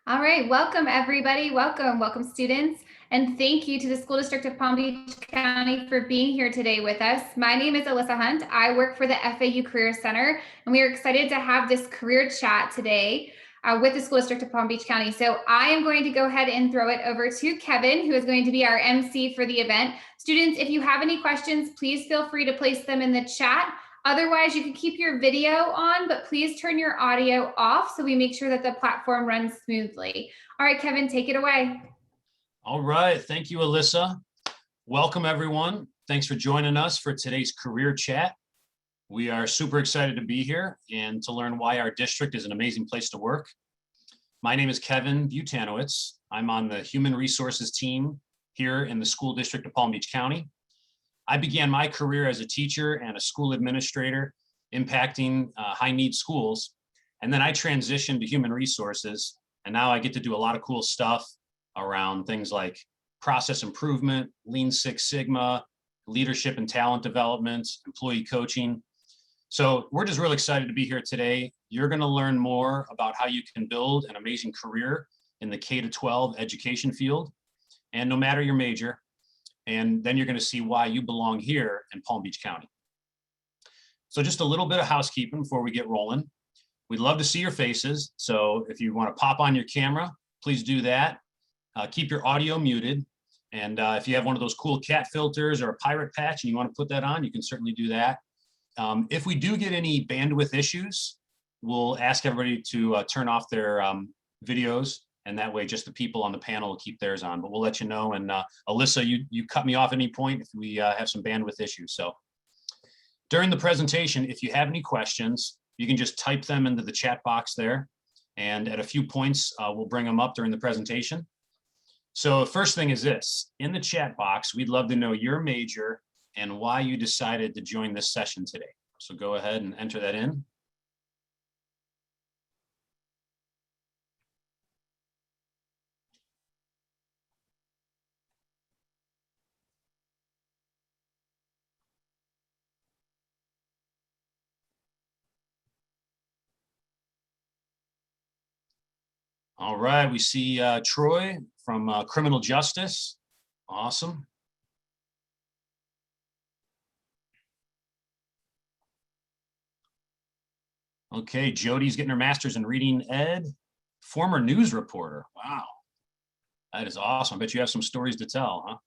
All right, welcome everybody. Welcome students. And thank you to the School District of Palm Beach County for being here today with us. My name is Alyssa Hunt. I work for the FAU Career Center, and we are excited to have this career chat today with the School District of Palm Beach County. So I am going to go ahead and throw it over to Kevin, who is going to be our MC for the event. Students, if you have any questions, please feel free to place them in the chat. Otherwise, you can keep your video on, but please turn your audio off so we make sure that the platform runs smoothly. All right, Kevin, take it away. All right, thank you, Alyssa. Welcome, everyone. Thanks for joining us for today's career chat. We are super excited to be here and to learn why our district is an amazing place to work. My name is Kevin Butanowitz. I'm on the Human Resources team here in the School District of Palm Beach County. I began my career as a teacher and a school administrator impacting high-need schools. And then I transitioned to human resources. And now I get to do a lot of cool stuff around things like process improvement, Lean Six Sigma, leadership and talent development, employee coaching. So we're just really excited to be here today. You're going to learn more about how you can build an amazing career in the K-12 education field, and no matter your major. And then you're going to see why you belong here in Palm Beach County. So just a little bit of housekeeping before we get rolling. We'd love to see your faces. So if you want to pop on your camera, please do that. Keep your audio muted. And if you have one of those cool cat filters or a pirate patch and you want to put that on, you can certainly do that. If we do get any bandwidth issues, we'll ask everybody to turn off their videos. And that way, just the people on the panel will keep theirs on. But we'll let you know. And Alyssa, you cut me off at any point if we have some bandwidth issues. So during the presentation, if you have any questions, you can just type them into the chat box there. And at a few points, we'll bring them up during the presentation. So first thing is this. In the chat box, we'd love to know your major and why you decided to join this session today. So go ahead and enter that in. All right, we see Troy from Criminal Justice. Awesome. Okay, Jody's getting her master's in reading ed. Former news reporter. Wow, that is awesome. I bet you have some stories to tell,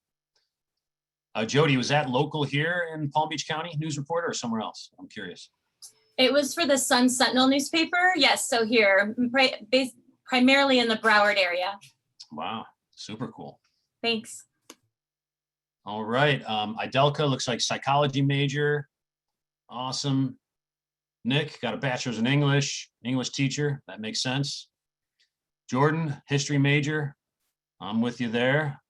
huh? Jody, was that local here in Palm Beach County, news reporter, or somewhere else? I'm curious. It was for the Sun Sentinel newspaper. Yes, so here, primarily in the Broward area. Wow, super cool. Thanks. All right, Idelka looks like psychology major. Awesome. Nick got a bachelor's in English teacher. That makes sense. Jordan, history major. I'm with you there.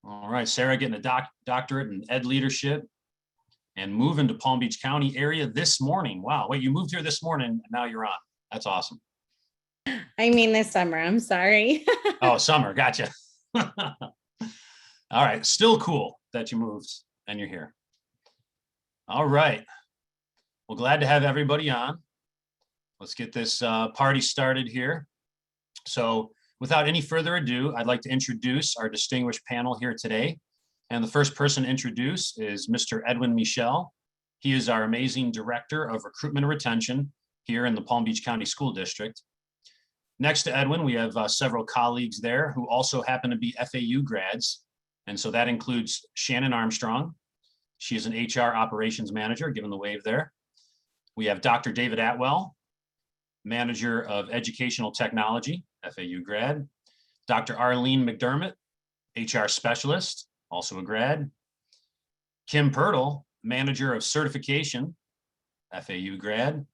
All right, Sarah getting a doctorate in ed leadership and moving to Palm Beach County area this morning. Wow, wait, you moved here this morning and now you're on. That's awesome. I mean this summer, I'm sorry. Oh, summer, gotcha. All right, still cool that you moved and you're here. All right, well, glad to have everybody on. Let's get this party started here. So without any further ado, I'd like to introduce our distinguished panel here today. And the first person to introduce is Mr. Edwin Michelle. He is our amazing Director of Recruitment and Retention here in the Palm Beach County School District. Next to Edwin, we have several colleagues there who also happen to be FAU grads. And so that includes Shannon Armstrong. She is an HR operations manager, given the wave there. We have Dr. David Atwell, Manager of Educational Technology, FAU grad. Dr. Arlene McDermott, HR specialist, also a grad. Kim Pirtle, Manager of Certification, FAU grad.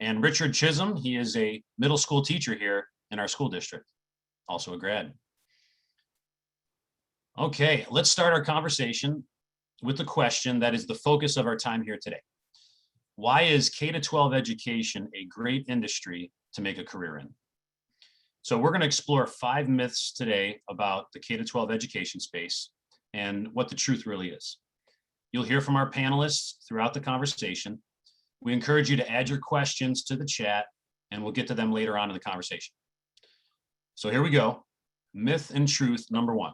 And Richard Chisholm, he is a middle school teacher here in our school district, also a grad. Okay, let's start our conversation with the question that is the focus of our time here today. Why is K-12 education a great industry to make a career in? So we're going to explore 5 myths today about the K-12 education space and what the truth really is. You'll hear from our panelists throughout the conversation. We encourage you to add your questions to the chat and we'll get to them later on in the conversation. So here we go. Myth and truth number 1.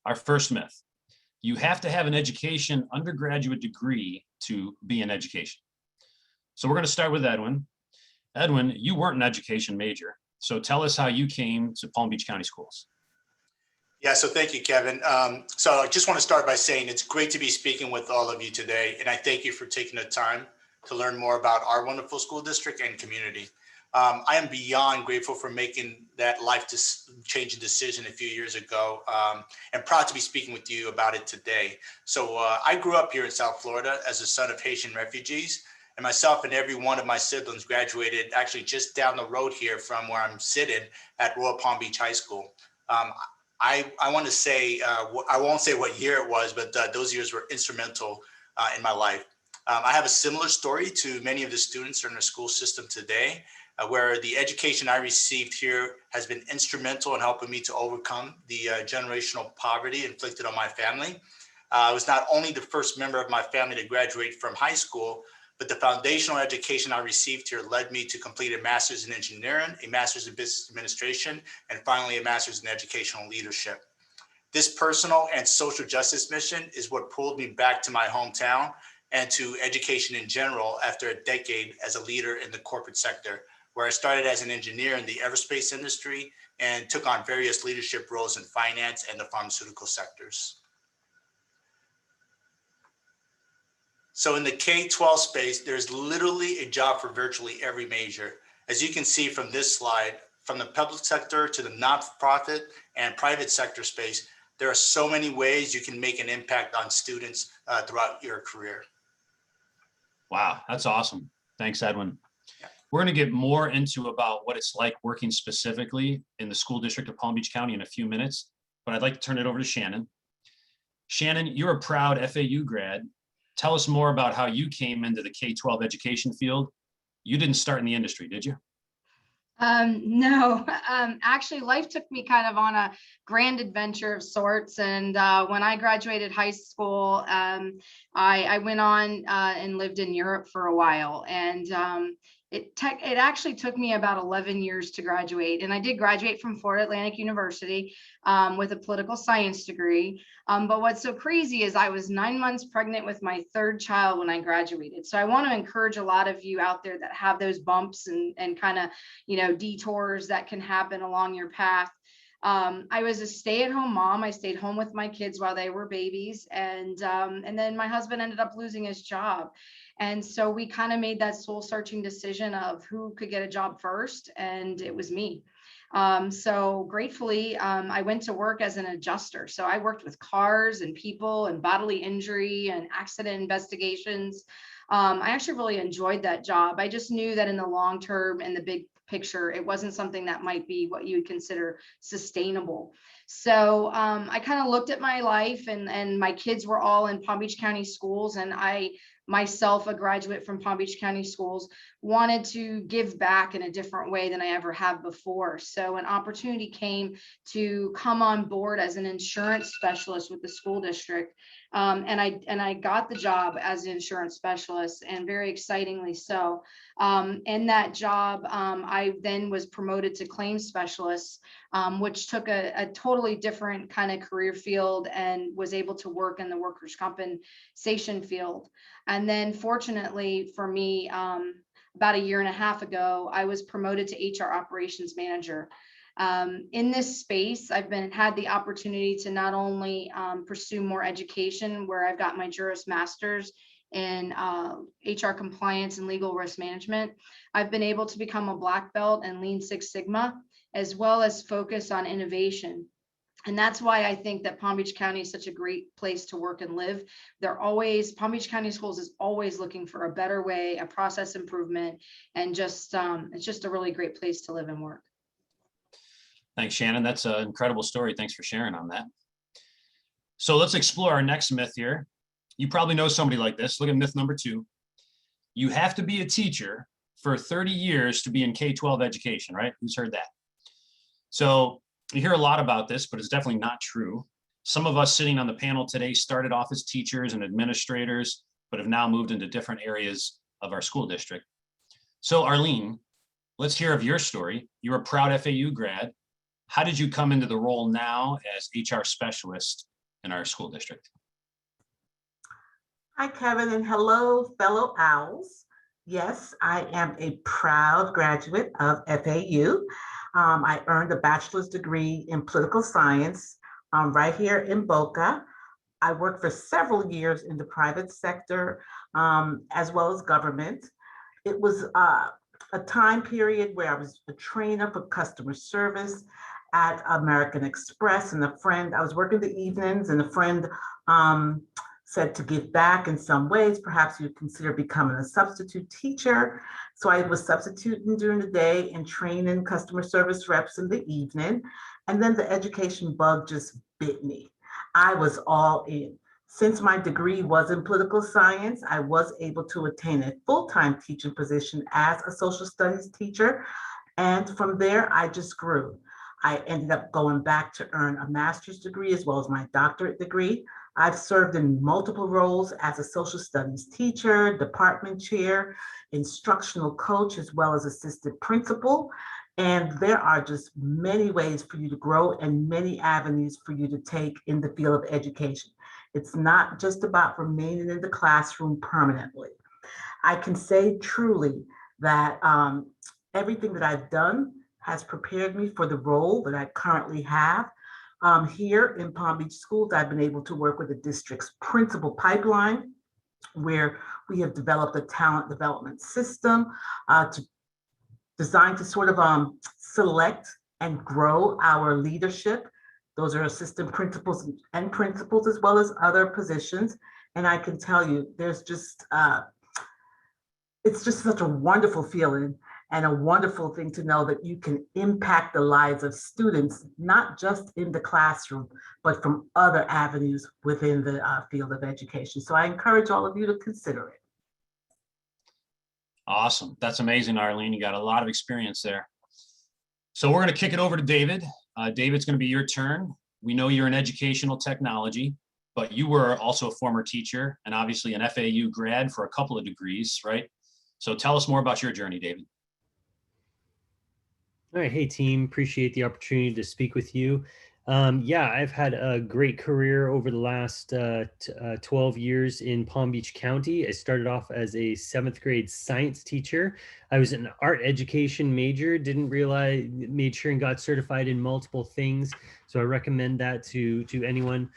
Our first myth: you have to have an education undergraduate degree to be in education. So we're going to start with Edwin. Edwin, you weren't an education major, so tell us how you came to Palm Beach County Schools. Yeah, so thank you, Kevin. So I just want to start by saying it's great to be speaking with all of you today, and I thank you for taking the time to learn more about our wonderful school district and community. I am beyond grateful for making that life-changing decision a few years ago, and proud to be speaking with you about it today. So I grew up here in South Florida as a son of Haitian refugees, and myself and every one of my siblings graduated actually just down the road here from where I'm sitting at Royal Palm Beach High School. I want to say, I won't say what year it was, but those years were instrumental in my life. I have a similar story to many of the students that are in the school system today, where the education I received here has been instrumental in helping me to overcome the generational poverty inflicted on my family. I was not only the first member of my family to graduate from high school, but the foundational education I received here led me to complete a master's in engineering, a master's in business administration, and finally a master's in educational leadership. This personal and social justice mission is what pulled me back to my hometown and to education in general after a decade as a leader in the corporate sector, where I started as an engineer in the aerospace industry and took on various leadership roles in finance and the pharmaceutical sectors. So in the K-12 space, there's literally a job for virtually every major. As you can see from this slide, from the public sector to the nonprofit and private sector space, there are so many ways you can make an impact on students throughout your career. Wow, that's awesome. Thanks, Edwin. Yeah. We're going to get more into about what it's like working specifically in the school district of Palm Beach County in a few minutes, but I'd like to turn it over to Shannon. Shannon, you're a proud FAU grad. Tell us more about how you came into the K-12 education field. You didn't start in the industry, did you? No, actually life took me kind of on a grand adventure of sorts. And when I graduated high school, I went on and lived in Europe for a while. And it actually took me about 11 years to graduate. And I did graduate from Florida Atlantic University with a political science degree. But what's so crazy is I was 9 months pregnant with my third child when I graduated. So I want to encourage a lot of you out there that have those bumps and kind of, you know, detours that can happen along your path. I was a stay-at-home mom. I stayed home with my kids while they were babies. And then my husband ended up losing his job. And so we kind of made that soul searching decision of who could get a job first. And it was me. So gratefully, I went to work as an adjuster. So I worked with cars and people and bodily injury and accident investigations. I actually really enjoyed that job. I just knew that in the long term and the big picture, it wasn't something that might be what you would consider sustainable. So I kind of looked at my life and my kids were all in Palm Beach County schools, and I myself, a graduate from Palm Beach County schools, wanted to give back in a different way than I ever have before. So an opportunity came to come on board as an insurance specialist with the school district. And I got the job as an insurance specialist, and very excitingly so. In that job, I then was promoted to claims specialist, which took a totally different kind of career field and was able to work in the workers' compensation field. And then fortunately for me, about a year and a half ago, I was promoted to HR operations manager. In this space, I've had the opportunity to not only pursue more education, where I've got my Juris Masters in HR compliance and legal risk management. I've been able to become a black belt in Lean Six Sigma, as well as focus on innovation. And that's why I think that Palm Beach County is such a great place to work and live. Palm Beach County Schools is always looking for a better way, a process improvement, and just it's just a really great place to live and work. Thanks, Shannon. That's an incredible story. Thanks for sharing on that. So let's explore our next myth here. You probably know somebody like this. Look at myth number 2. You have to be a teacher for 30 years to be in K-12 education, right? Who's heard that? So you hear a lot about this, but it's definitely not true. Some of us sitting on the panel today started off as teachers and administrators, but have now moved into different areas of our school district. So Arlene, let's hear of your story. You're a proud FAU grad. How did you come into the role now as HR specialist in our school district? Hi, Kevin, and hello, fellow owls. Yes, I am a proud graduate of FAU. I earned a bachelor's degree in political science right here in Boca. I worked for several years in the private sector as well as government. It was a time period where I was a trainer for customer service at American Express, and I was working the evenings, and a friend said to give back in some ways. Perhaps you'd consider becoming a substitute teacher. So I was substituting during the day and training customer service reps in the evening. And then the education bug just bit me. I was all in. Since my degree was in political science, I was able to attain a full-time teaching position as a social studies teacher. And from there, I just grew. I ended up going back to earn a master's degree as well as my doctorate degree. I've served in multiple roles as a social studies teacher, department chair, instructional coach, as well as assistant principal. And there are just many ways for you to grow and many avenues for you to take in the field of education. It's not just about remaining in the classroom permanently. I can say truly that everything that I've done has prepared me for the role that I currently have. Here in Palm Beach Schools, I've been able to work with the district's principal pipeline, where we have developed a talent development system designed to sort of select and grow our leadership. Those are assistant principals and principals, as well as other positions. And I can tell you, there's just, it's just such a wonderful feeling and a wonderful thing to know that you can impact the lives of students, not just in the classroom, but from other avenues within the field of education. So I encourage all of you to consider it. Awesome. That's amazing, Arlene. You got a lot of experience there. So we're going to kick it over to David. David, it's going to be your turn. We know you're in educational technology, but you were also a former teacher and obviously an FAU grad for a couple of degrees, right? So tell us more about your journey, David. All right. Hey, team. Appreciate the opportunity to speak with you. Yeah, I've had a great career over the last 12 years in Palm Beach County. I started off as a 7th grade science teacher. I was an art education major, didn't realize, made sure and got certified in multiple things. So I recommend that to anyone.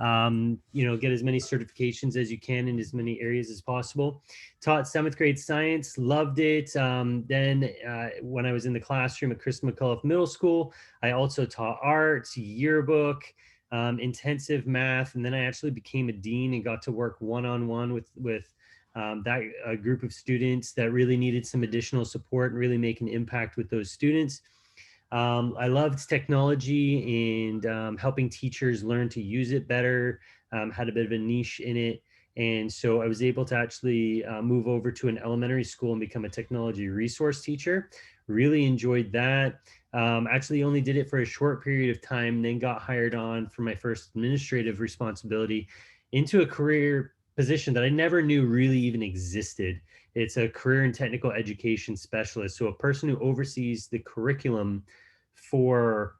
Get as many certifications as you can in as many areas as possible. Taught 7th grade science, loved it. Then when I was in the classroom at Chris McCullough Middle School, I also taught art, yearbook, intensive math, and then I actually became a dean and got to work one-on-one with that group of students that really needed some additional support and really make an impact with those students. I loved technology and helping teachers learn to use it better, had a bit of a niche in it. And so I was able to actually move over to an elementary school and become a technology resource teacher. Really enjoyed that. Actually only did it for a short period of time, then got hired on for my first administrative responsibility into a career position that I never knew really even existed. It's a career and technical education specialist. So a person who oversees the curriculum for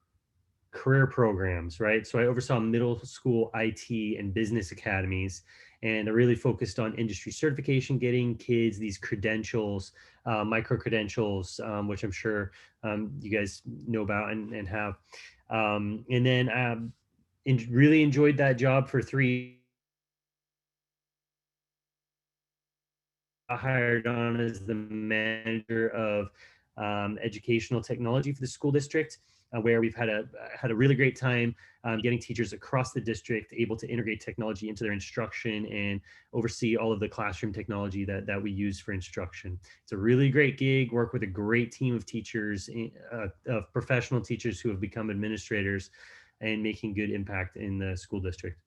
career programs, right? So I oversaw middle school IT and business academies, and I really focused on industry certification, getting kids these credentials, micro credentials, which I'm sure you guys know about and have. And then really enjoyed that job for 3 years. Hired on as the manager of educational technology for the school district, where we've had a really great time getting teachers across the district able to integrate technology into their instruction and oversee all of the classroom technology that we use for instruction. It's a really great gig, work with a great team of teachers, of professional teachers who have become administrators and making good impact in the school district.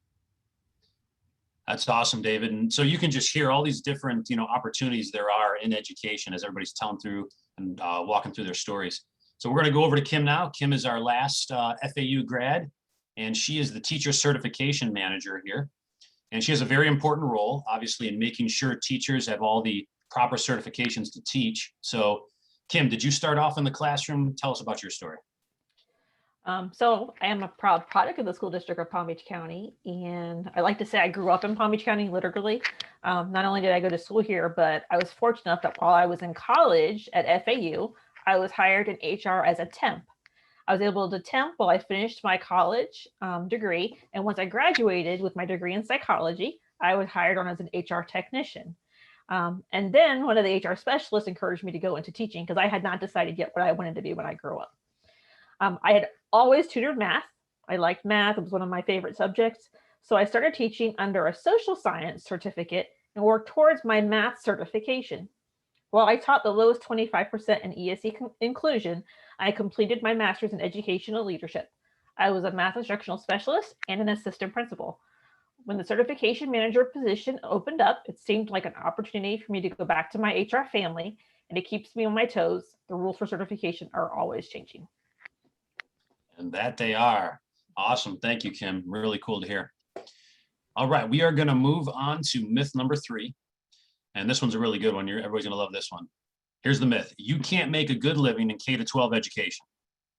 That's awesome, David. And so you can just hear all these different, opportunities there are in education as everybody's telling through and walking through their stories. So we're going to go over to Kim now. Kim is our last FAU grad, and she is the teacher certification manager here. And she has a very important role, obviously, in making sure teachers have all the proper certifications to teach. So Kim, did you start off in the classroom? Tell us about your story. So I am a proud product of the school district of Palm Beach County. And I like to say I grew up in Palm Beach County, literally. Not only did I go to school here, but I was fortunate enough that while I was in college at FAU, I was hired in HR as a temp. I was able to temp while I finished my college degree. And once I graduated with my degree in psychology, I was hired on as an HR technician. And then one of the HR specialists encouraged me to go into teaching because I had not decided yet what I wanted to be when I grew up. I had always tutored math. I liked math. It was one of my favorite subjects. So I started teaching under a social science certificate and worked towards my math certification. While I taught the lowest 25% in ESE inclusion, I completed my master's in educational leadership. I was a math instructional specialist and an assistant principal. When the certification manager position opened up, it seemed like an opportunity for me to go back to my HR family, and it keeps me on my toes. The rules for certification are always changing. And that they are. Awesome. Thank you, Kim. Really cool to hear. All right, we are going to move on to myth number 3. And this one's a really good one. Everybody's going to love this one. Here's the myth. You can't make a good living in K-12 education.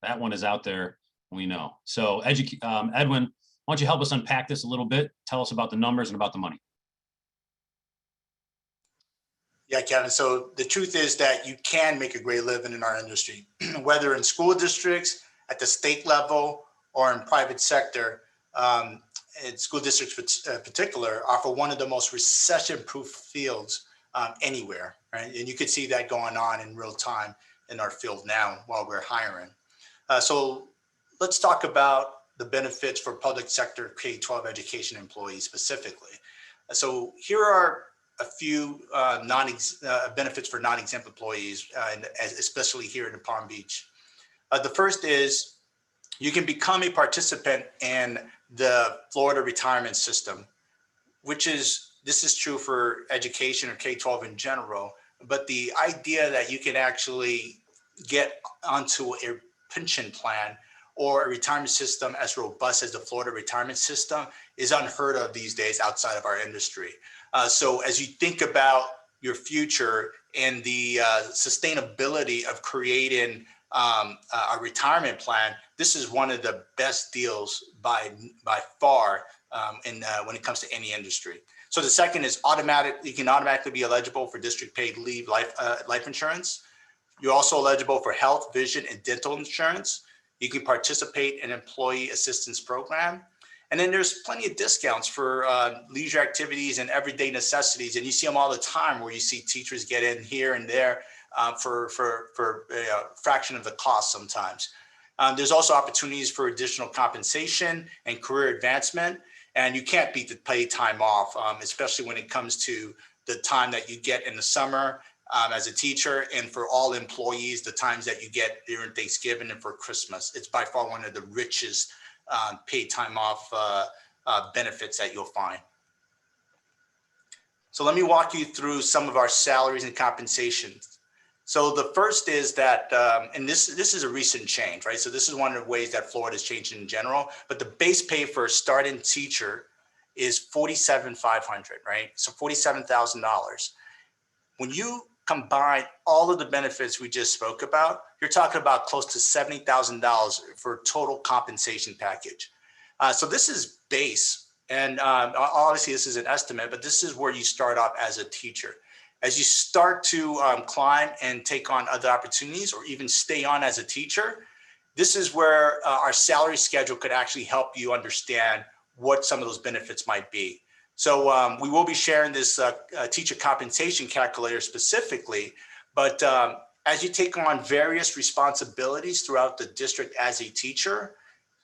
That one is out there, we know. So Edwin, why don't you help us unpack this a little bit? Tell us about the numbers and about the money. Yeah, Kevin. So the truth is that you can make a great living in our industry, whether in school districts, at the state level, or in private sector. And school districts in particular offer one of the most recession-proof fields anywhere, right? And you could see that going on in real time in our field now while we're hiring. So let's talk about the benefits for public sector K-12 education employees specifically. So here are a few benefits for non-exempt employees, especially here in Palm Beach. The first is you can become a participant in the Florida retirement system, this is true for education or K-12 in general, but the idea that you can actually get onto a pension plan or a retirement system as robust as the Florida retirement system is unheard of these days outside of our industry. So as you think about your future and the sustainability of creating a retirement plan, this is one of the best deals by far when it comes to any industry. So the second is you can automatically be eligible for district paid leave life insurance. You're also eligible for health, vision, and dental insurance. You can participate in employee assistance program. And then there's plenty of discounts for leisure activities and everyday necessities. And you see them all the time where you see teachers get in here and there for a fraction of the cost sometimes. There's also opportunities for additional compensation and career advancement. And you can't beat the paid time off, especially when it comes to the time that you get in the summer as a teacher, and for all employees, the times that you get during Thanksgiving and for Christmas. It's by far one of the richest paid time off benefits that you'll find. So let me walk you through some of our salaries and compensations. So the first is that, and this is a recent change, right? So this is one of the ways that Florida has changed in general, but the base pay for a starting teacher is $47,500, right? So $47,000. When you combine all of the benefits we just spoke about, you're talking about close to $70,000 for a total compensation package. So this is base, and obviously this is an estimate, but this is where you start off as a teacher. As you start to climb and take on other opportunities or even stay on as a teacher, this is where our salary schedule could actually help you understand what some of those benefits might be. So we will be sharing this teacher compensation calculator specifically, but as you take on various responsibilities throughout the district as a teacher,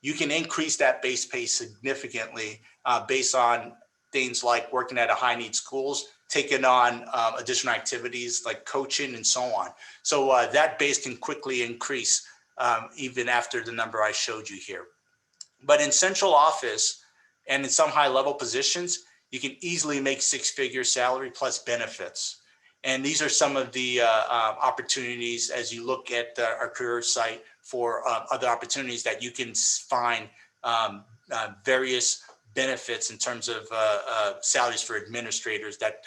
you can increase that base pay significantly based on things like working at a high need schools, taking on additional activities like coaching and so on. So that base can quickly increase even after the number I showed you here. But in central office and in some high level positions, you can easily make 6-figure salary plus benefits. And these are some of the opportunities as you look at our career site for other opportunities that you can find various benefits in terms of salaries for administrators that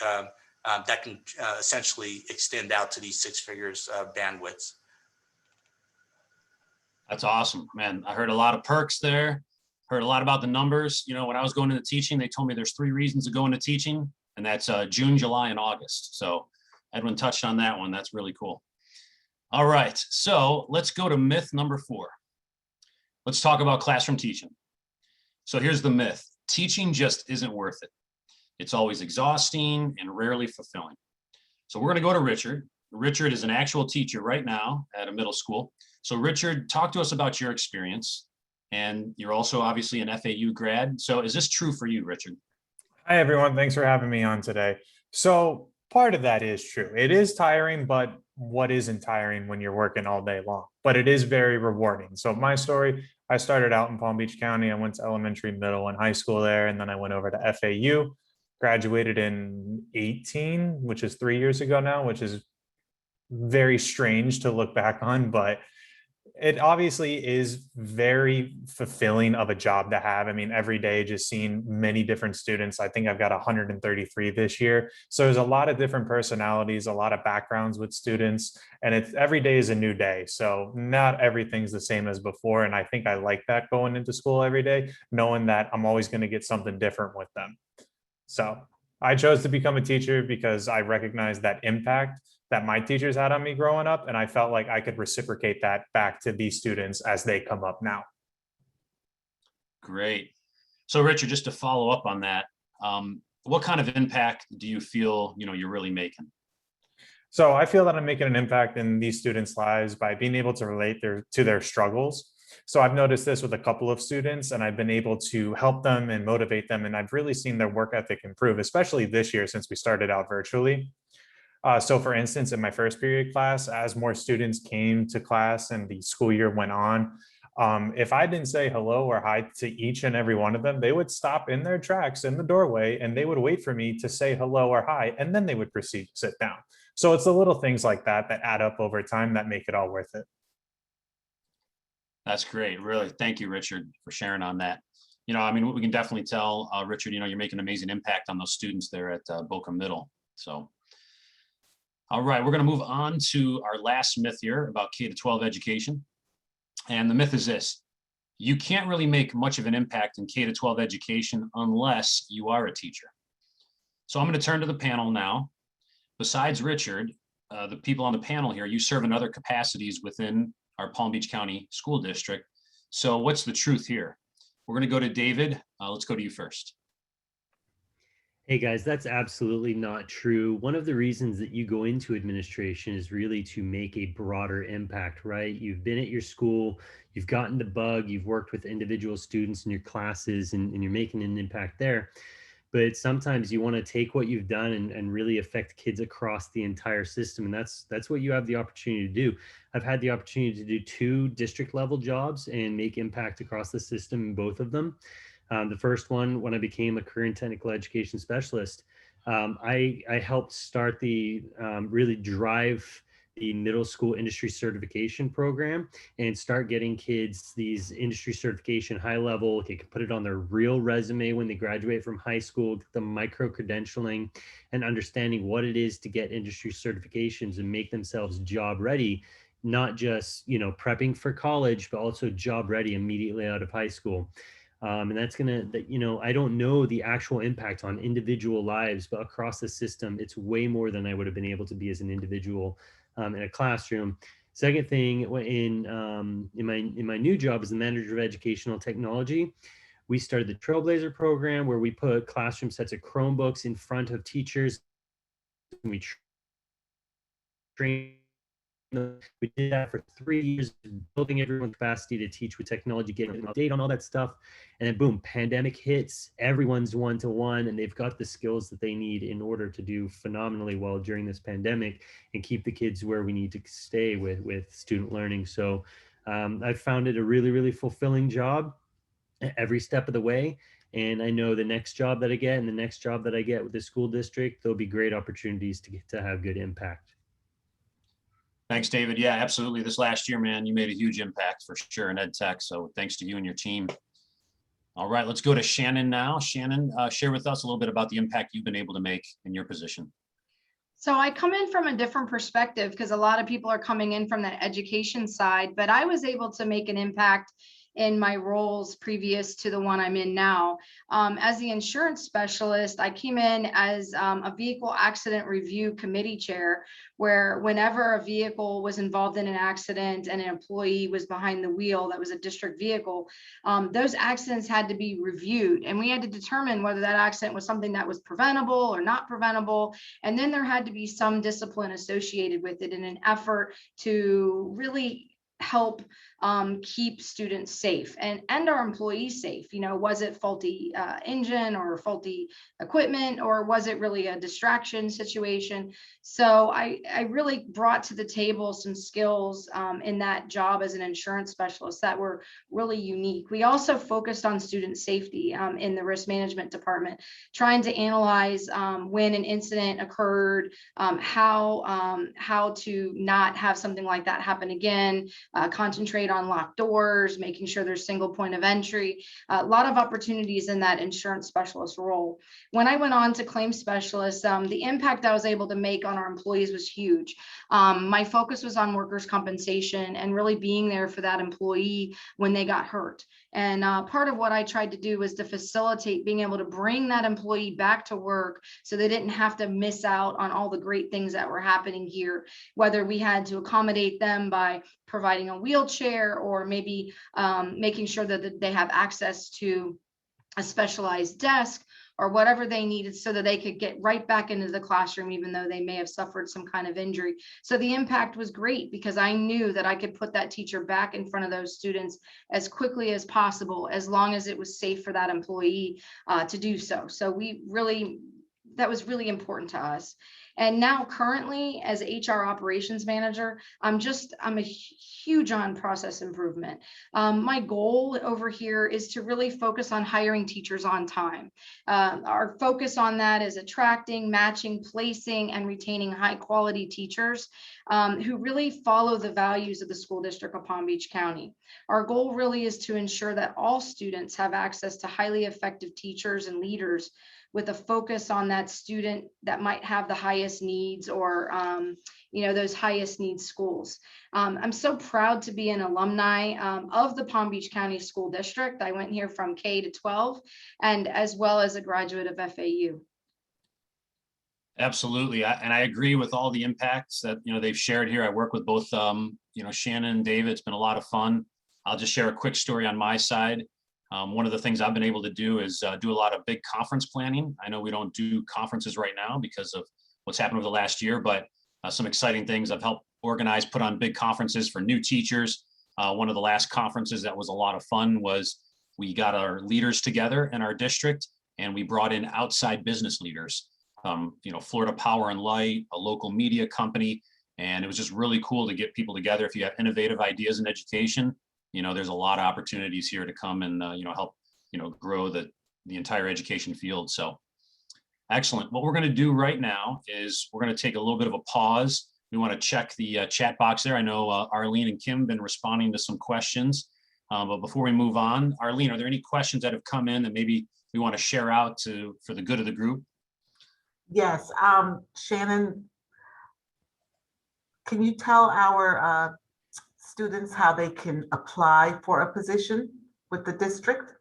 that can essentially extend out to these 6 figures bandwidths. That's awesome, man. I heard a lot of perks there. Heard a lot about the numbers. You know, when I was going into teaching, they told me there's 3 reasons to go into teaching, and that's June, July, and August. So Edwin touched on that one. That's really cool. All right, so let's go to myth number 4. Let's talk about classroom teaching. So here's the myth. Teaching just isn't worth it. It's always exhausting and rarely fulfilling. So we're going to go to Richard. Richard is an actual teacher right now at a middle school. So Richard, talk to us about your experience. And you're also obviously an FAU grad. So is this true for you, Richard? Hi, everyone. Thanks for having me on today. So part of that is true. It is tiring, but what isn't tiring when you're working all day long? But it is very rewarding. So my story, I started out in Palm Beach County. I went to elementary, middle, and high school there. And then I went over to FAU, graduated in 18, which is 3 years ago now, which is very strange to look back on, but it obviously is very fulfilling of a job to have. I mean, every day just seeing many different students. I think I've got 133 this year. So there's a lot of different personalities, a lot of backgrounds with students, and it's every day is a new day. So not everything's the same as before. And I think I like that going into school every day, knowing that I'm always going to get something different with them. So I chose to become a teacher because I recognize that impact that my teachers had on me growing up. And I felt like I could reciprocate that back to these students as they come up now. Great. So Richard, just to follow up on that, what kind of impact do you feel, you're really making? So I feel that I'm making an impact in these students' lives by being able to relate to their struggles. So I've noticed this with a couple of students, and I've been able to help them and motivate them. And I've really seen their work ethic improve, especially this year since we started out virtually. So for instance, in my first period class, as more students came to class and the school year went on, if I didn't say hello or hi to each and every one of them, they would stop in their tracks in the doorway and they would wait for me to say hello or hi, and then they would proceed to sit down. So it's the little things like that that add up over time that make it all worth it. That's great. Really. Thank you, Richard, for sharing on that. We can definitely tell, Richard, you're making an amazing impact on those students there at Boca Middle. So. All right, we're going to move on to our last myth here about K-12 education. And the myth is this: you can't really make much of an impact in K-12 education unless you are a teacher. So I'm going to turn to the panel now. Besides Richard, the people on the panel here, you serve in other capacities within our Palm Beach County School District. So what's the truth here? We're going to go to David. Let's go to you first. Hey guys, that's absolutely not true. One of the reasons that you go into administration is really to make a broader impact, right? You've been at your school, you've gotten the bug, you've worked with individual students in your classes, and you're making an impact there. But sometimes you want to take what you've done and really affect kids across the entire system. And that's what you have the opportunity to do. I've had the opportunity to do 2 district level jobs and make impact across the system in both of them. The first one, when I became a career and technical education specialist, I helped start really drive the middle school industry certification program and start getting kids these industry certification high level. They can put it on their real resume when they graduate from high school, get the micro credentialing and understanding what it is to get industry certifications and make themselves job ready, not just, prepping for college, but also job ready immediately out of high school. And that's I don't know the actual impact on individual lives, but across the system, it's way more than I would have been able to be as an individual in a classroom. Second thing, in my new job as the manager of educational technology, we started the Trailblazer program where we put classroom sets of Chromebooks in front of teachers. And we train. We did that for 3 years, building everyone's capacity to teach with technology, getting an update on all that stuff. And then boom, pandemic hits, everyone's one-to-one, and they've got the skills that they need in order to do phenomenally well during this pandemic and keep the kids where we need to stay with student learning. So I've found it a really, really fulfilling job every step of the way. And I know the next job that I get and the next job that I get with the school district, there'll be great opportunities to have good impact. Thanks, David. Yeah, absolutely. This last year, man, you made a huge impact for sure in ed tech. So thanks to you and your team. All right, let's go to Shannon now. Shannon, share with us a little bit about the impact you've been able to make in your position. So I come in from a different perspective because a lot of people are coming in from the education side, but I was able to make an impact in my roles previous to the one I'm in now. As the insurance specialist, I came in as a vehicle accident review committee chair, where whenever a vehicle was involved in an accident and an employee was behind the wheel that was a district vehicle, those accidents had to be reviewed, and we had to determine whether that accident was something that was preventable or not preventable. And then there had to be some discipline associated with it in an effort to really help keep students safe and our employees safe. You know, was it faulty engine or faulty equipment, or was it really a distraction situation? So I really brought to the table some skills in that job as an insurance specialist that were really unique. We also focused on student safety in the risk management department, trying to analyze when an incident occurred, how to not have something like that happen again, concentrate on locked doors, making sure there's single point of entry, a lot of opportunities in that insurance specialist role. When I went on to claim specialist, the impact I was able to make on our employees was huge. My focus was on workers' compensation and really being there for that employee when they got hurt. And part of what I tried to do was to facilitate being able to bring that employee back to work so they didn't have to miss out on all the great things that were happening here, whether we had to accommodate them by providing a wheelchair or maybe making sure that they have access to a specialized desk or whatever they needed so that they could get right back into the classroom, even though they may have suffered some kind of injury. So the impact was great because I knew that I could put that teacher back in front of those students as quickly as possible, as long as it was safe for that employee to do so. So that was really important to us. And now currently as HR operations manager, I'm a huge on process improvement. My goal over here is to really focus on hiring teachers on time. Our focus on that is attracting, matching, placing, and retaining high quality teachers who really follow the values of the school district of Palm Beach County. Our goal really is to ensure that all students have access to highly effective teachers and leaders with a focus on that student that might have the highest needs or, those highest needs schools. I'm so proud to be an alumni of the Palm Beach County School District. I went here from K to 12 and as well as a graduate of FAU. Absolutely. And I agree with all the impacts that, they've shared here. I work with both, Shannon and David. It's been a lot of fun. I'll just share a quick story on my side. One of the things I've been able to do is do a lot of big conference planning. I know we don't do conferences right now because of what's happened over the last year, but some exciting things. I've helped organize, put on big conferences for new teachers. One of the last conferences that was a lot of fun was we got our leaders together in our district and we brought in outside business leaders, Florida Power and Light, a local media company. And it was just really cool to get people together. If you have innovative ideas in education, there's a lot of opportunities here to come and, help, grow the entire education field. So excellent. What we're going to do right now is we're going to take a little bit of a pause. We want to check the chat box there. I know Arlene and Kim have been responding to some questions, but before we move on, Arlene, are there any questions that have come in that maybe we want to share out for the good of the group? Yes, Shannon, can you tell our students how they can apply for a position with the district?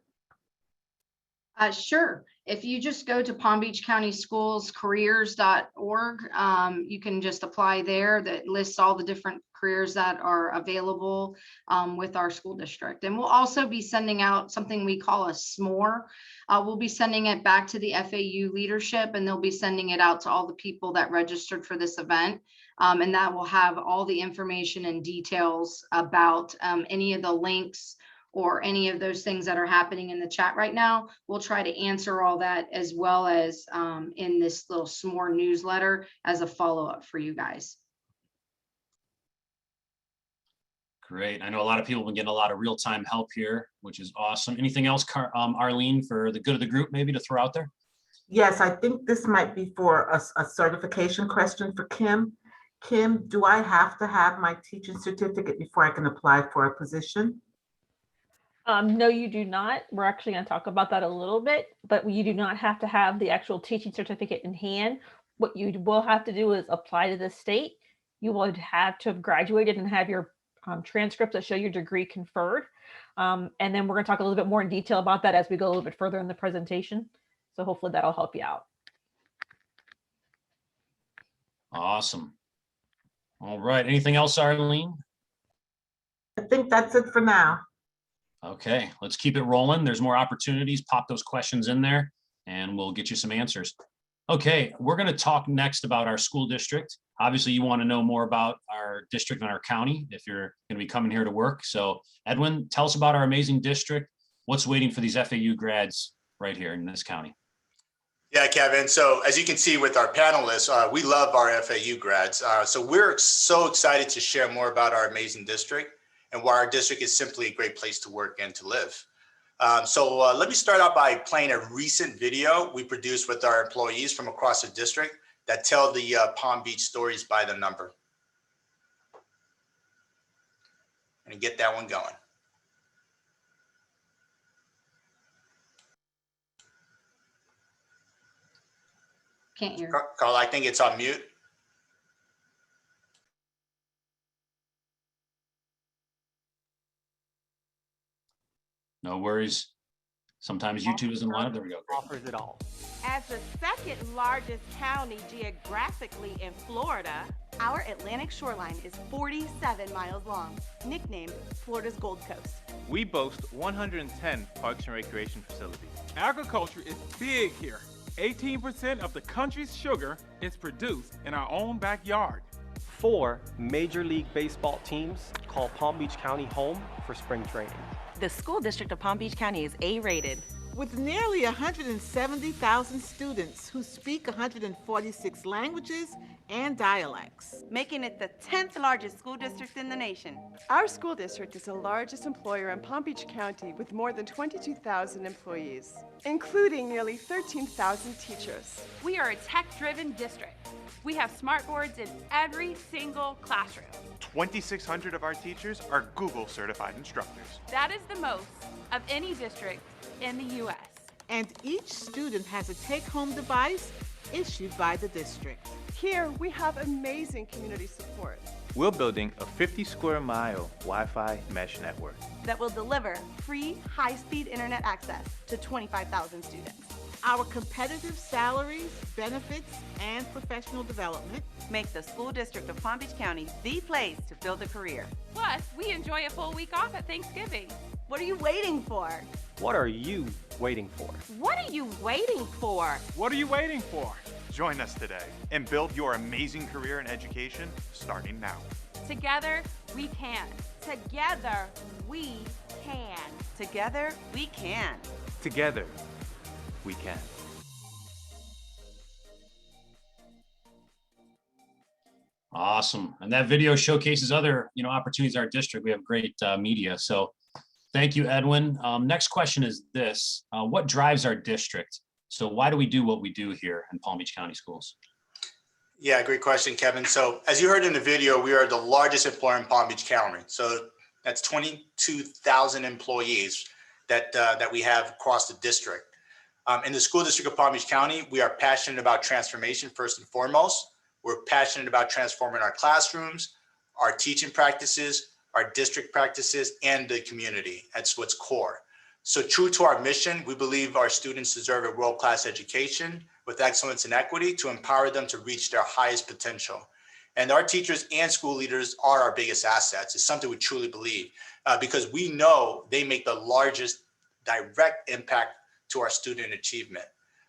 Sure. If you just go to Palm Beach County Schools careers.org, you can just apply there. That lists all the different careers that are available with our school district. And we'll also be sending out something we call a s'more. We'll be sending it back to the FAU leadership, and they'll be sending it out to all the people that registered for this event. And that will have all the information and details about any of the links or any of those things that are happening in the chat right now. We'll try to answer all that as well as in this little s'more newsletter as a follow-up for you guys. Great. I know a lot of people have been getting a lot of real-time help here, which is awesome. Anything else, Arlene, for the good of the group, maybe to throw out there? Yes, I think this might be for a certification question for Kim. Kim, do I have to have my teaching certificate before I can apply for a position? No, you do not. We're actually going to talk about that a little bit, but you do not have to have the actual teaching certificate in hand. what you will have to do is apply to the state. You will have to have graduated and have your transcripts that show your degree conferred. And then we're going to talk a little bit more in detail about that as we go a little bit further in the presentation. So hopefully that'll help you out. Awesome. All right. Anything else, Arlene? I think that's it for now. Okay, let's keep it rolling. There's more opportunities. Pop those questions in there and we'll get you some answers. Okay, we're going to talk next about our school district. Obviously, you want to know more about our district and our county if you're going to be coming here to work. So Edwin, tell us about our amazing district. What's waiting for these FAU grads right here in this county? Yeah, Kevin. So as you can see with our panelists, we love our FAU grads. So we're so excited to share more about our amazing district and why our district is simply a great place to work and to live. So let me start out by playing a recent video we produced with our employees from across the district that tell the Palm Beach stories by the number. And get that one going. Can't hear. Carl, I think it's on mute. No worries. Sometimes YouTube isn't live. There we go. Great. Offers it all. As the second largest county geographically in Florida, our Atlantic shoreline is 47 miles long, nicknamed Florida's Gold Coast. We boast 110 parks and recreation facilities. Agriculture is big here. 18% of the country's sugar is produced in our own backyard. 4 Major League Baseball teams call Palm Beach County home for spring training. The school district of Palm Beach County is A-rated. With nearly 170,000 students who speak 146 languages and dialects, making it the 10th largest school district in the nation. Our school district is the largest employer in Palm Beach County with more than 22,000 employees, including nearly 13,000 teachers. We are a tech-driven district. We have smart boards in every single classroom. 2,600 of our teachers are Google certified instructors. That is the most of any district in the U.S. And each student has a take-home device issued by the district. Here, we have amazing community support. We're building a 50 square mile Wi-Fi mesh network that will deliver free high-speed internet access to 25,000 students. Our competitive salaries, benefits, and professional development make the school district of Palm Beach County the place to build a career. Plus, we enjoy a full week off at Thanksgiving. What are you waiting for? What are you waiting for? What are you waiting for? What are you waiting for? Join us today and build your amazing career in education starting now. Together, we can. Together, we can. Together, we can. Together, we can. Awesome. And that video showcases other, opportunities in our district. We have great media. So thank you, Edwin. Next question is this. What drives our district? So why do we do what we do here in Palm Beach County Schools? Yeah, great question, Kevin. So as you heard in the video, we are the largest employer in Palm Beach County. So that's 22,000 employees that we have across the district. In the school district of Palm Beach County, we are passionate about transformation first and foremost. We're passionate about transforming our classrooms, our teaching practices, our district practices, and the community. That's what's core. So true to our mission, we believe our students deserve a world-class education with excellence and equity to empower them to reach their highest potential. And our teachers and school leaders are our biggest assets. It's something we truly believe because we know they make the largest direct impact to our student achievement.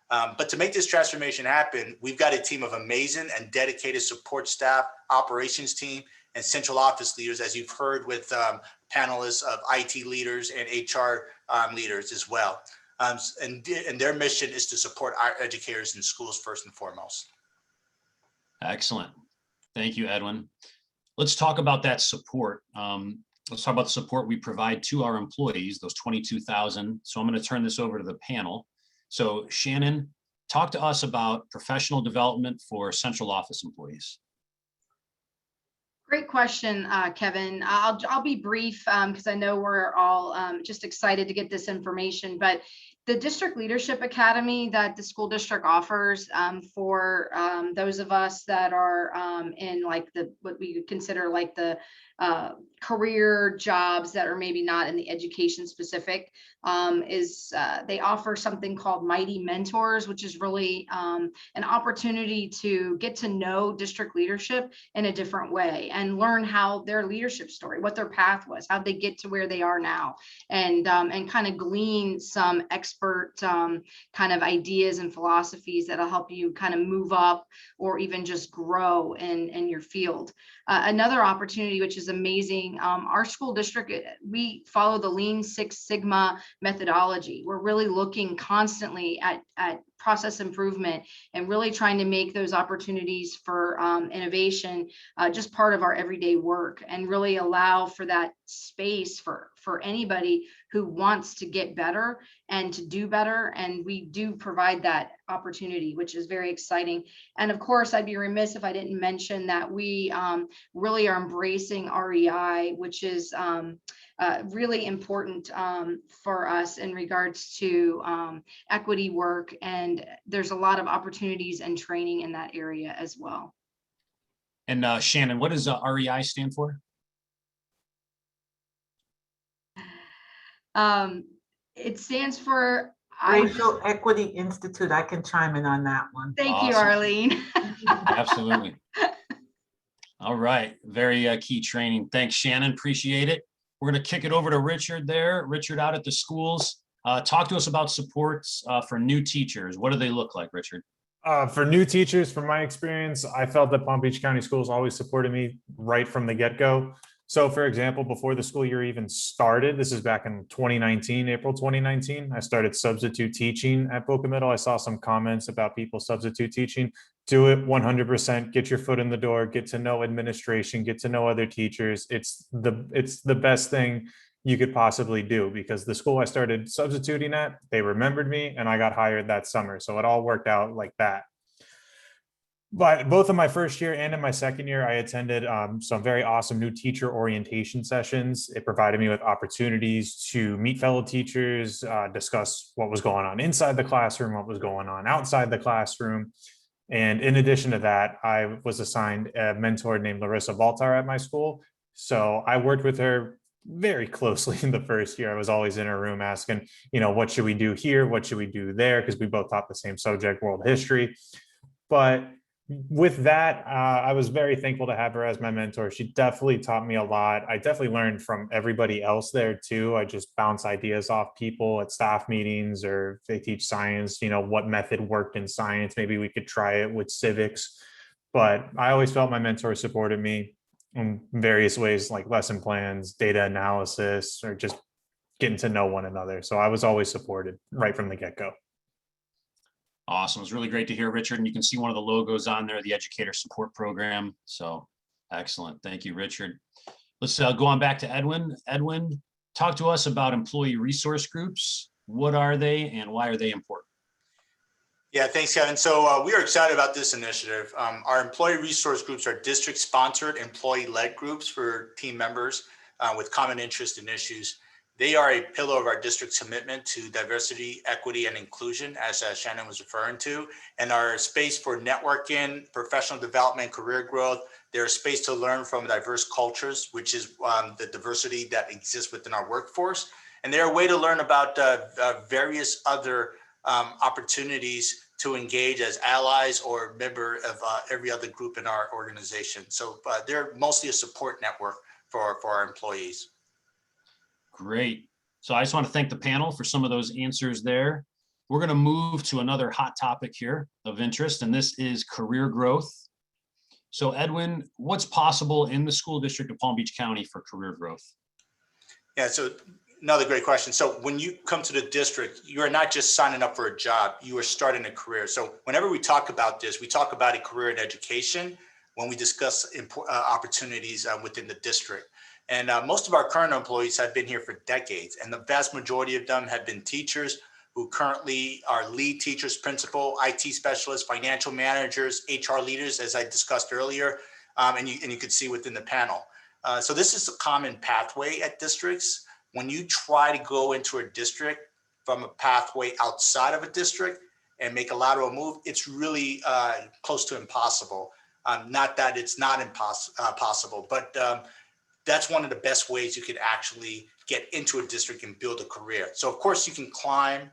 But to make this transformation happen, we've got a team of amazing and dedicated support staff, operations team, and central office leaders, as you've heard with panelists of IT leaders and HR leaders as well. And their mission is to support our educators in schools first and foremost. Excellent. Thank you, Edwin. Let's talk about that support. Let's talk about the support we provide to our employees, those 22,000. So I'm going to turn this over to the panel. So Shannon, talk to us about professional development for central office employees. Great question, Kevin. I'll be brief because I know we're all just excited to get this information, but the District Leadership Academy that the school district offers for those of us that are in like what we would consider like the career jobs that are maybe not in the education specific, they offer something called Mighty Mentors, which is really an opportunity to get to know district leadership in a different way and learn how their leadership story, what their path was, how they get to where they are now, and kind of glean some expert kind of ideas and philosophies that'll help you kind of move up or even just grow in your field. Another opportunity, which is amazing, our school district, we follow the Lean Six Sigma methodology. We're really looking constantly at process improvement and really trying to make those opportunities for innovation just part of our everyday work, and really allow for that space for anybody who wants to get better and to do better. And we do provide that opportunity, which is very exciting. And of course, I'd be remiss if I didn't mention that we really are embracing REI, which is really important for us in regards to equity work. And there's a lot of opportunities and training in that area as well. And Shannon, what does REI stand for? It stands for Racial Equity Institute. I can chime in on that one. Thank you, Arlene. Absolutely. All right. Very key training. Thanks, Shannon. Appreciate it. We're going to kick it over to Richard there. Richard, out at the schools. Talk to us about supports for new teachers. What do they look like, Richard? For new teachers, from my experience, I felt that Palm Beach County Schools always supported me right from the get-go. So for example, before the school year even started, this is back in 2019, April 2019, I started substitute teaching at Boca Middle. I saw some comments about people substitute teaching. Do it 100%, get your foot in the door, get to know administration, get to know other teachers. It's the best thing you could possibly do, because the school I started substituting at, they remembered me and I got hired that summer. So it all worked out like that. But both in my first year and in my second year, I attended some very awesome new teacher orientation sessions. It provided me with opportunities to meet fellow teachers, discuss what was going on inside the classroom, what was going on outside the classroom. And in addition to that, I was assigned a mentor named Larissa Baltar at my school. So I worked with her very closely in the first year. I was always in her room asking, what should we do here? What should we do there? Because we both taught the same subject, world history. But with that, I was very thankful to have her as my mentor. She definitely taught me a lot. I definitely learned from everybody else there too. I just bounce ideas off people at staff meetings, or if they teach science, what method worked in science. Maybe we could try it with civics. But I always felt my mentor supported me in various ways, like lesson plans, data analysis, or just getting to know one another. So I was always supported right from the get-go. Awesome. It's really great to hear, Richard. And you can see one of the logos on there, the Educator Support Program. So excellent. Thank you, Richard. Let's go on back to Edwin. Edwin, talk to us about employee resource groups. What are they and why are they important? Yeah, thanks, Kevin. So we are excited about this initiative. Our employee resource groups are district-sponsored, employee-led groups for team members with common interest in issues. They are a pillar of our district's commitment to diversity, equity, and inclusion, as Shannon was referring to, and are a space for networking, professional development, career growth. They're a space to learn from diverse cultures, which is the diversity that exists within our workforce. And they're a way to learn about various other opportunities to engage as allies or member of every other group in our organization. So they're mostly a support network for our employees. Great. So I just want to thank the panel for some of those answers there. We're going to move to another hot topic here of interest, and this is career growth. So Edwin, what's possible in the school district of Palm Beach County for career growth? Yeah, so another great question. So when you come to the district, you are not just signing up for a job, you are starting a career. So whenever we talk about this, we talk about a career in education when we discuss opportunities within the district. And most of our current employees have been here for decades, and the vast majority of them have been teachers who currently are lead teachers, principal, IT specialists, financial managers, HR leaders, as I discussed earlier, and you could see within the panel. So this is a common pathway at districts. When you try to go into a district, from a pathway outside of a district and make a lateral move, it's really close to impossible. Not that it's not possible, but that's one of the best ways you could actually get into a district and build a career. So of course you can climb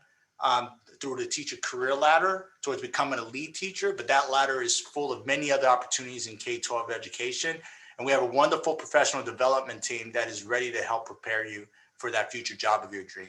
through the teacher career ladder towards becoming a lead teacher, but that ladder is full of many other opportunities in K-12 education. And we have a wonderful professional development team that is ready to help prepare you for that future job of your dream.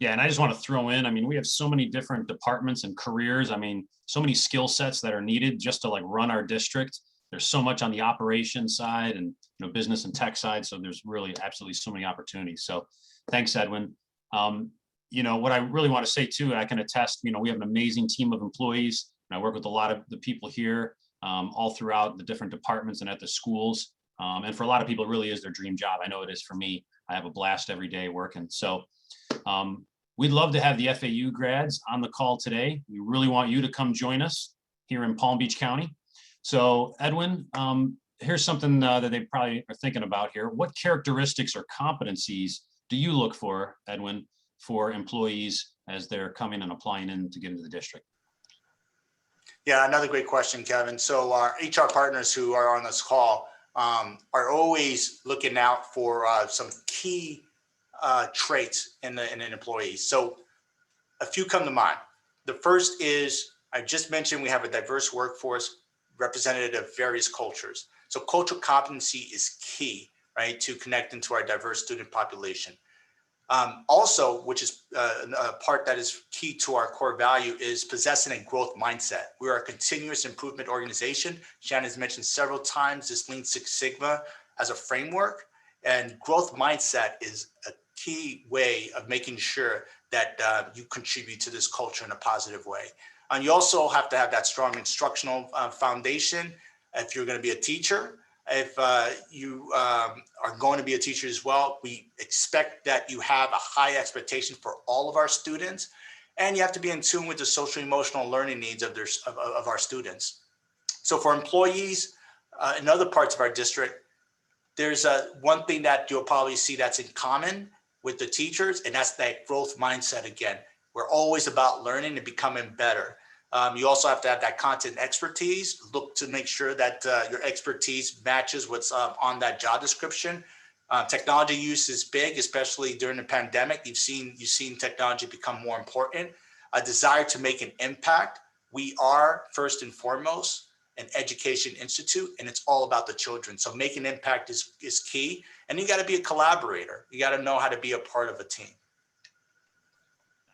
Yeah, and I just want to throw in, I mean, we have so many different departments and careers. I mean, so many skill sets that are needed just to like run our district. There's so much on the operations side and business and tech side. So there's really absolutely so many opportunities. So thanks, Edwin. What I really want to say too, I can attest, we have an amazing team of employees. And I work with a lot of the people here all throughout the different departments and at the schools. And for a lot of people, it really is their dream job. I know it is for me. I have a blast every day working. So we'd love to have the FAU grads on the call today. We really want you to come join us here in Palm Beach County. So Edwin, here's something that they probably are thinking about here. What characteristics or competencies do you look for, Edwin, for employees as they're coming and applying in to get into the district? Yeah, another great question, Kevin. So our HR partners who are on this call are always looking out for some key traits in an employee. So a few come to mind. The first is, I just mentioned we have a diverse workforce represented of various cultures. So cultural competency is key, right, to connecting to our diverse student population. Also, which is a part that is key to our core value, is possessing a growth mindset. We are a continuous improvement organization. Shannon's mentioned several times this Lean Six Sigma as a framework, and growth mindset is a key way of making sure that you contribute to this culture in a positive way. And you also have to have that strong instructional foundation if you're going to be a teacher. If you are going to be a teacher as well, we expect that you have a high expectation for all of our students, and you have to be in tune with the social emotional learning needs of our students. So for employees in other parts of our district, there's one thing that you'll probably see that's in common with the teachers, and that's that growth mindset again. We're always about learning and becoming better. You also have to have that content expertise. Look to make sure that your expertise matches what's on that job description. Technology use is big, especially during the pandemic. You've seen technology become more important. A desire to make an impact. We are first and foremost an education institute, and it's all about the children. So making impact is key. And you got to be a collaborator. You got to know how to be a part of a team.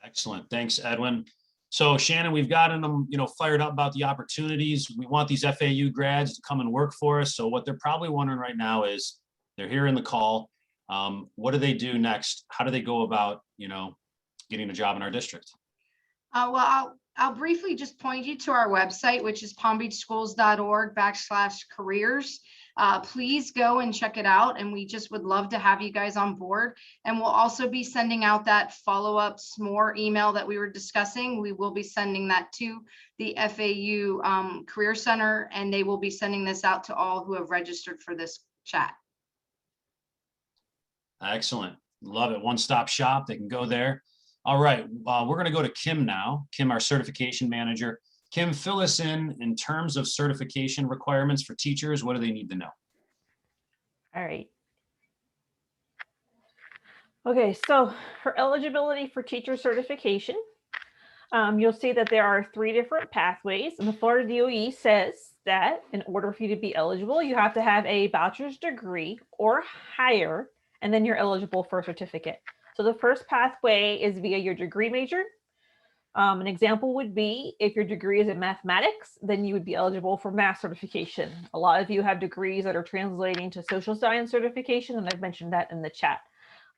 Excellent. Thanks, Edwin. So Shannon, we've gotten them, fired up about the opportunities. We want these FAU grads to come and work for us. So what they're probably wondering right now is they're here in the call. What do they do next? How do they go about, getting a job in our district? Well, I'll briefly just point you to our website, which is palmbeachschools.org/careers. Please go and check it out. And we just would love to have you guys on board. And we'll also be sending out that follow-up SMORE email that we were discussing. We will be sending that to the FAU Career Center, and they will be sending this out to all who have registered for this chat. Excellent. Love it. One-stop shop. They can go there. All right. We're going to go to Kim now. Kim, our certification manager. Kim, fill us in terms of certification requirements for teachers. What do they need to know? All right. Okay, so for eligibility for teacher certification, you'll see that there are 3 different pathways, and the Florida DOE says that in order for you to be eligible, you have to have a bachelor's degree or higher, and then you're eligible for a certificate. So the first pathway is via your degree major. An example would be if your degree is in mathematics, then you would be eligible for math certification. A lot of you have degrees that are translating to social science certification, and I've mentioned that in the chat.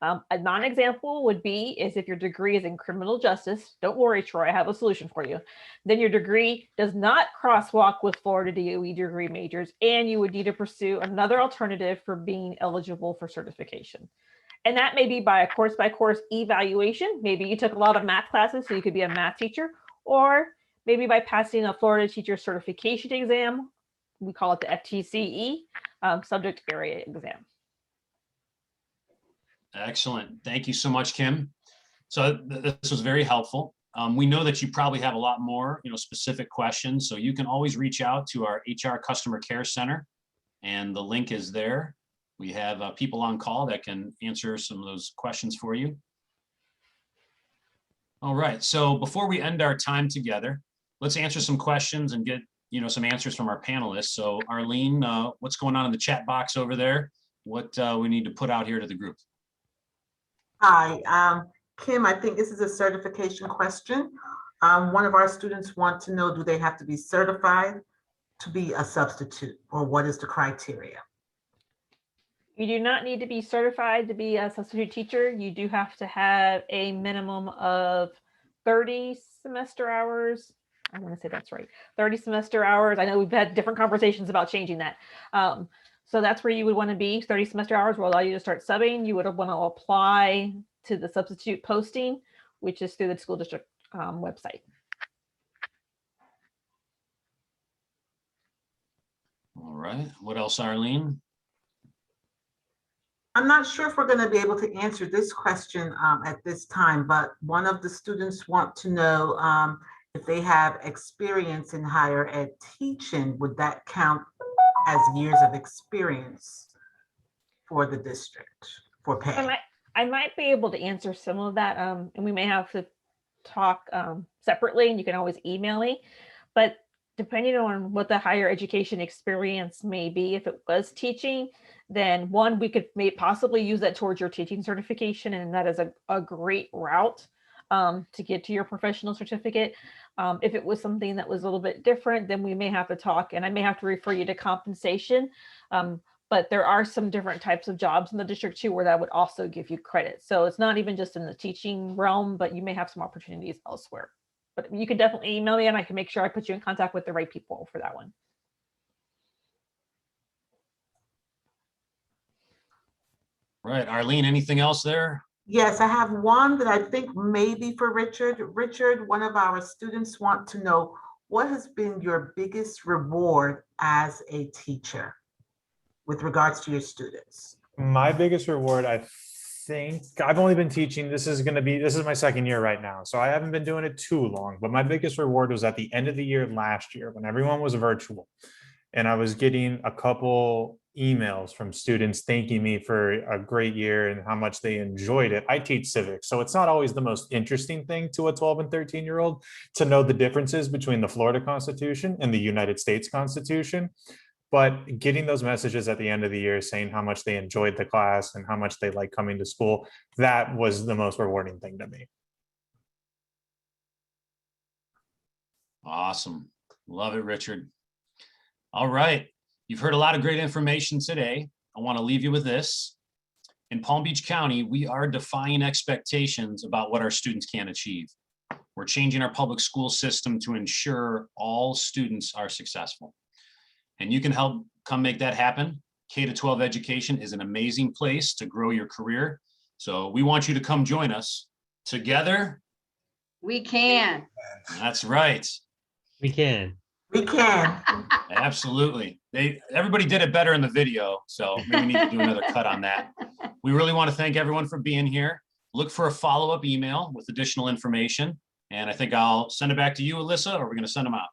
A non-example would be if your degree is in criminal justice. Don't worry, Troy, I have a solution for you. Then your degree does not crosswalk with Florida DOE degree majors, and you would need to pursue another alternative for being eligible for certification. And that may be by a course-by-course evaluation. Maybe you took a lot of math classes, so you could be a math teacher, or maybe by passing a Florida Teacher Certification Exam. We call it the FTCE, subject area exam. Excellent. Thank you so much, Kim. So this was very helpful. We know that you probably have a lot more, specific questions. So you can always reach out to our HR Customer Care Center, and the link is there. We have people on call that can answer some of those questions for you. All right, so before we end our time together, let's answer some questions and get some answers from our panelists. So Arlene, what's going on in the chat box over there? What we need to put out here to the group? Hi, Kim, I think this is a certification question. One of our students want to know, do they have to be certified to be a substitute, or what is the criteria? You do not need to be certified to be a substitute teacher. You do have to have a minimum of 30 semester hours. I want to say that's right. 30 semester hours. I know we've had different conversations about changing that. So that's where you would want to be. 30 semester hours will allow you to start subbing. You would want to apply to the substitute posting, which is through the school district website. All right. What else, Arlene? I'm not sure if we're going to be able to answer this question at this time, but one of the students want to know if they have experience in higher ed teaching, would that count as years of experience for the district for pay? I might be able to answer some of that, and we may have to talk separately, and you can always email me. But depending on what the higher education experience may be, if it was teaching, then one, we could possibly use that towards your teaching certification, and that is a great route to get to your professional certificate. If it was something that was a little bit different, then we may have to talk, and I may have to refer you to compensation. But there are some different types of jobs in the district too, where that would also give you credit. So it's not even just in the teaching realm, but you may have some opportunities elsewhere. But you can definitely email me, and I can make sure I put you in contact with the right people for that one. Right, Arlene, anything else there? Yes, I have one that I think may be for Richard. Richard, one of our students want to know, what has been your biggest reward as a teacher with regards to your students? My biggest reward, I think, I've only been teaching, this is my second year right now, so I haven't been doing it too long, but my biggest reward was at the end of the year last year when everyone was virtual, and I was getting a couple emails from students thanking me for a great year and how much they enjoyed it. I teach civics, so it's not always the most interesting thing to a 12 and 13-year-old to know the differences between the Florida Constitution and the United States Constitution. But getting those messages at the end of the year saying how much they enjoyed the class and how much they like coming to school, that was the most rewarding thing to me. Awesome. Love it, Richard. All right. You've heard a lot of great information today. I want to leave you with this. In Palm Beach County, we are defying expectations about what our students can achieve. We're changing our public school system to ensure all students are successful. And you can help come make that happen. K-12 education is an amazing place to grow your career. So we want you to come join us. Together, we can. That's right. We can. We can. Absolutely. Everybody did it better in the video, so maybe we need to do another cut on that. We really want to thank everyone for being here. Look for a follow-up email with additional information. And I think I'll send it back to you, Alyssa, or we're going to send them out.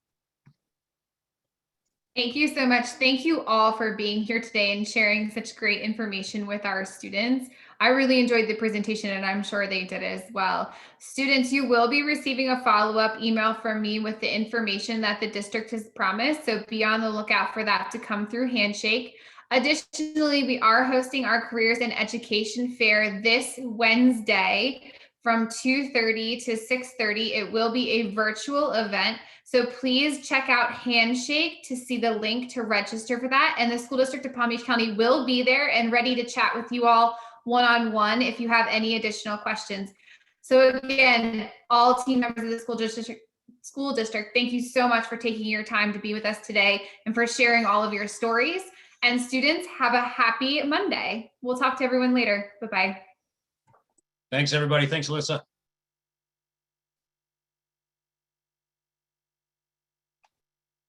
Thank you so much. Thank you all for being here today and sharing such great information with our students. I really enjoyed the presentation, and I'm sure they did as well. Students, you will be receiving a follow-up email from me with the information that the district has promised, so be on the lookout for that to come through Handshake. Additionally, we are hosting our Careers in Education Fair this Wednesday from 2:30 to 6:30. It will be a virtual event. So please check out Handshake to see the link to register for that. And the School District of Palm Beach County will be there and ready to chat with you all one-on-one if you have any additional questions. So again, all team members of the school district, thank you so much for taking your time to be with us today and for sharing all of your stories. And students, have a happy Monday. We'll talk to everyone later. Bye-bye. Thanks, everybody. Thanks, Alyssa.